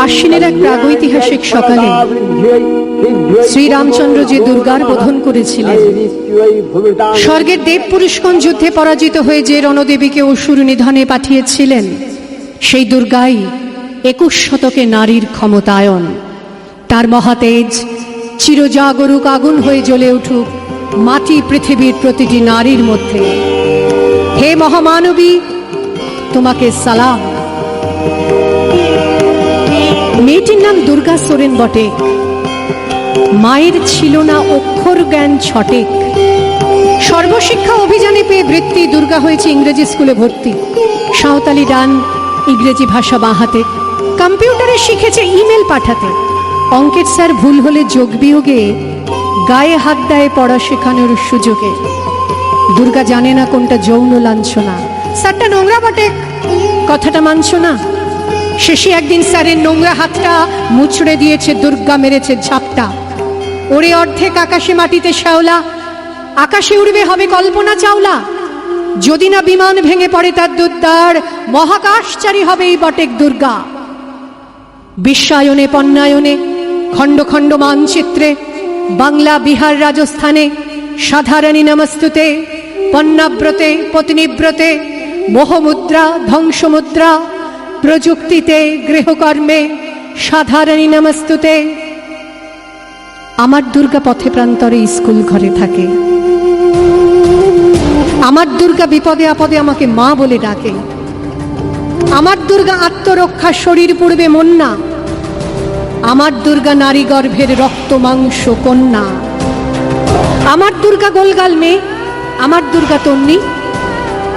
আশ্বিনের এক প্রাগৈতিহাসিক সকালে শ্রীরামচন্দ্র যে দুর্গার বোধন করেছিলেন, স্বর্গের দেব পুরুষগণ যুদ্ধে পরাজিত হয়ে যে রণদেবীকে অসুর নিধনে পাঠিয়েছিলেন, সেই দুর্গাই 21 শতকে নারীর ক্ষমতায়ন। তার মহাতেজ চিরজাগরুক আগুন হয়ে জ্বলে উঠুক মাটি পৃথিবীর প্রতিটি নারীর মধ্যে। হে মহামানবী, তোমাকে সালাম। মেয়েটির নাম দুর্গা সোরেন বটে। মায়ের ছিল না অক্ষর জ্ঞান ছটেক। সর্বশিক্ষা অভিযানে পেয়ে বৃত্তি দুর্গা হয়েছে ইংরেজি স্কুলে ভর্তি। সাঁওতালি ডান, ইংরেজি ভাষা বাঁ হাতে। কম্পিউটারে শিখেছে ইমেল পাঠাতে। অঙ্কের স্যার ভুল হলে যোগ বিয়োগে গায়ে হাত দেয় পড়া শেখানোর সুযোগে। দুর্গা জানে না কোনটা যৌন লাঞ্ছনা। স্যারটা নোংরা বটে, কথাটা মানছ না। শেষে একদিন স্যারের নোংরা হাতটা মুচড়ে দিয়েছে, দুর্গা মেরেছে ঝাপটা। ওরে অর্ধেক আকাশে মাটিতে শ্যাওলা, আকাশে উড়বে হবে কল্পনা চাওলা। যদি না বিমান ভেঙে পড়ে তার দুর্দার, মহাকাশচারী হবে এই বটেক দুর্গা। বিশ্বায়নে পণ্যায়নে খণ্ড খণ্ড মানচিত্রে, বাংলা বিহার রাজস্থানে সাধারণী নমস্তুতে। পণ্যাব্রতে পত্নীব্রতে মোহমুদ্রা ধ্বংসমুদ্রা, প্রযুক্তিতে গৃহকর্মে সাধারণী নমস্তুতে। আমার দুর্গা পথে প্রান্তরে স্কুল ঘরে থাকে। আমার দুর্গা বিপদে আপদে আমাকে মা বলে ডাকে। আমার দুর্গা আত্মরক্ষা, শরীর পুড়বে মন না। আমার দুর্গা নারী গর্ভের রক্ত মাংস কন্যা। আমার দুর্গা গোলগাল মেয়ে, আমার দুর্গা তন্নি।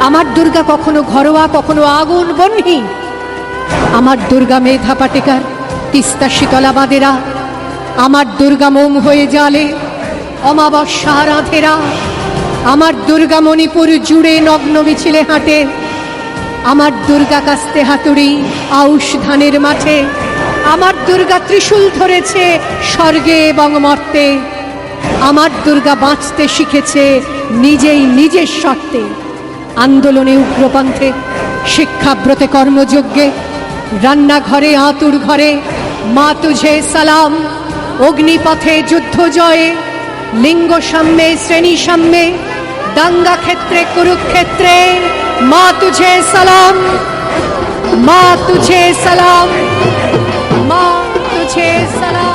আমার দুর্গা কখনো ঘরোয়া, কখনো আগুন বন্যি। আমার দুর্গা মেধা পাটেকার, তিস্তা শীতলা বাদেরা। আমার দুর্গা মোম হয়ে জালে অমাবস্যা রাধেরা। আমার দুর্গা মণিপুর জুড়ে নগ্ন মিছিলে হাঁটে। আমার দুর্গা কাস্তে হাতুড়ি আউশ ধানের মাঠে। আমার দুর্গা ত্রিশূল ধরেছে স্বর্গে এবং মর্তে। আমার দুর্গা বাঁচতে শিখেছে নিজেই নিজের শর্তে। আন্দোলনে উগ্রপন্থে, শিক্ষাব্রতে কর্মযজ্ঞে, রান্নাঘরে আতুর ঘরে মা তুঝে সালাম। অগ্নিপথে যুদ্ধ জয়ে, লিঙ্গ সাম্যে শ্রেণী সাম্যে, দাঙ্গা ক্ষেত্রে কুরুক্ষেত্রে মা তুঝে সালাম। মা তুঝে সালাম, মা তুঝে সালাম।